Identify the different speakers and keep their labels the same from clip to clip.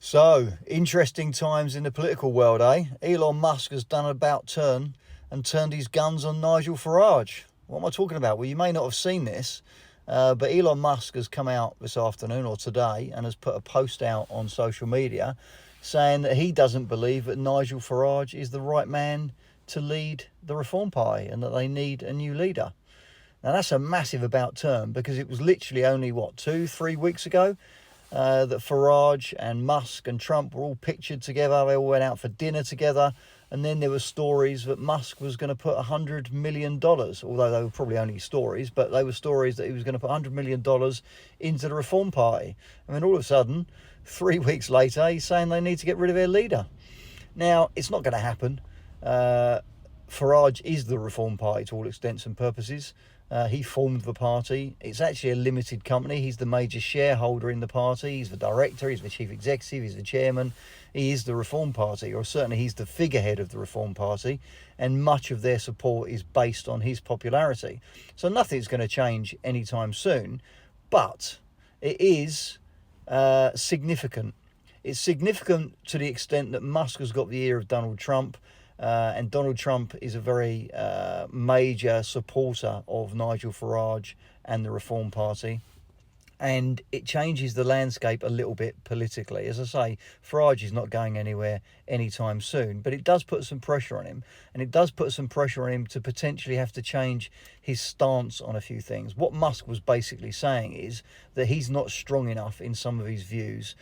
Speaker 1: So, interesting times in the political world, eh? Elon Musk has done an about turn and turned his guns on Nigel Farage. What am I talking about? Well, you may not have seen this, but Elon Musk has come out this afternoon or today and has put a post out on social media saying that he doesn't believe that Nigel Farage is the right man to lead the Reform Party and that they need a new leader. Now, that's a massive about turn because it was literally only, 2-3 weeks ago that Farage and Musk and Trump were all pictured together. They all went out for dinner together. And then there were stories that Musk was going to put $100 million, although they were probably only stories, but they were stories that he was going to put $100 million into the Reform Party. And then all of a sudden, 3 weeks later, he's saying they need to get rid of their leader. Now, it's not going to happen. Farage is the Reform Party to all extents and purposes. He formed the party. It's actually a limited company. He's the major shareholder in the party. He's the director. He's the chief executive. He's the chairman. He is the Reform Party, or certainly he's the figurehead of the Reform Party, and much of their support is based on his popularity. So nothing's going to change anytime soon, but it is significant. It's significant to the extent that Musk has got the ear of Donald Trump. And Donald Trump is a very major supporter of Nigel Farage and the Reform Party. And it changes the landscape a little bit politically. As I say, Farage is not going anywhere anytime soon, but it does put some pressure on him. And it does put some pressure on him to potentially have to change his stance on a few things. What Musk was basically saying is that he's not strong enough in some of his views.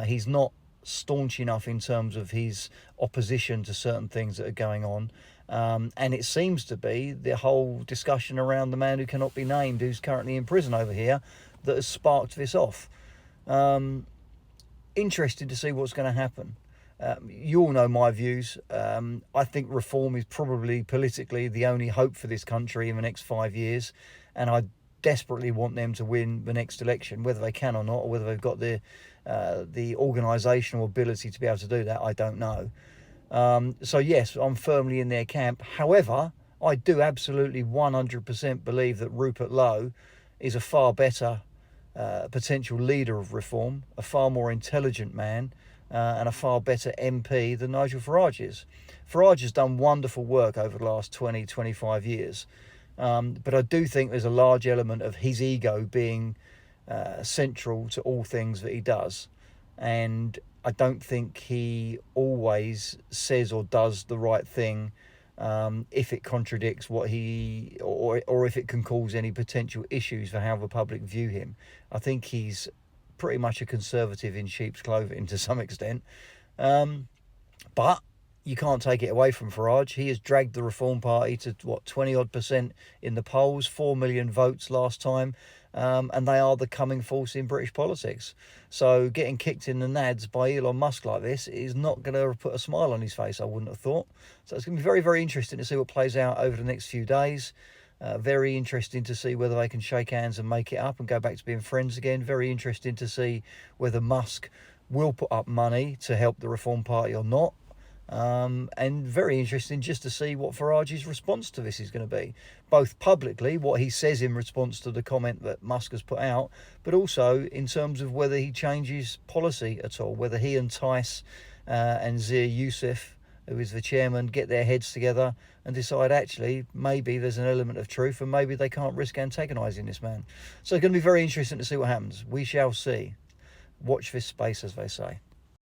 Speaker 1: He's not staunch enough in terms of his opposition to certain things that are going on. And it seems to be the whole discussion around the man who cannot be named, who's currently in prison over here, that has sparked this off. Interested to see what's going to happen. You all know my views. I think reform is probably politically the only hope for this country in the next 5 years. And I desperately want them to win the next election. Whether they can or not, or whether they've got the organisational ability to be able to do that, I don't know. So yes, I'm firmly in their camp. However, I do absolutely 100% believe that Rupert Lowe is a far better potential leader of reform, a far more intelligent man, and a far better MP than Nigel Farage is. Farage has done wonderful work over the last 20-25 years. But I do think there's a large element of his ego being central to all things that he does. And I don't think he always says or does the right thing if it contradicts what he, or if it can cause any potential issues for how the public view him. I think he's pretty much a conservative in sheep's clothing to some extent. But you can't take it away from Farage. He has dragged the Reform Party to 20-odd% in the polls, 4 million votes last time, and they are the coming force in British politics. So getting kicked in the nads by Elon Musk like this is not going to put a smile on his face, I wouldn't have thought. So it's going to be very, very interesting to see what plays out over the next few days. Very interesting to see whether they can shake hands and make it up and go back to being friends again. Very interesting to see whether Musk will put up money to help the Reform Party or not. And very interesting just to see what Farage's response to this is going to be, both publicly, what he says in response to the comment that Musk has put out, but also in terms of whether he changes policy at all, whether he and Tice and Zia Youssef, who is the chairman, get their heads together and decide actually maybe there's an element of truth and maybe they can't risk antagonising this man. So it's going to be very interesting to see what happens. We shall see. Watch this space, as they say.